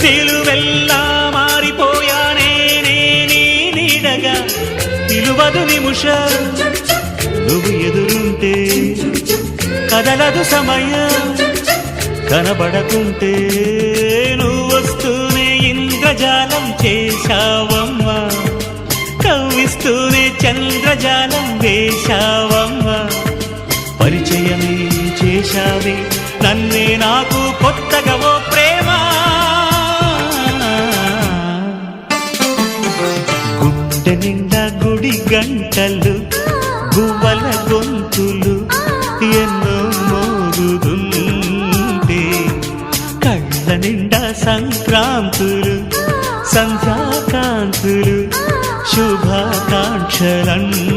నిలువెల్లా మారిపోయానే నీ నీడగా నిలువదు నిమిషం నువ్వు ఎదురుంటే కదలదు సమయం కనబడకుంటే నువ్వు వస్తూనే ఇంద్రజాలం చేశావమ్మా కవ్విస్తూనే చంద్రజాలం వేశావమ్మా పరిచయమే చేశావే నన్నే నాకు కొత్తగా ఓ ప్రేమ గుండె నిండా గుడి గంటలు గువ్వల గొంతులు ఎన్నో మోగుతుంటే కళ్ళ నిండా సంక్రాంతులు సంధ్యాకాంతులు శుభాకాంక్షలన్నీ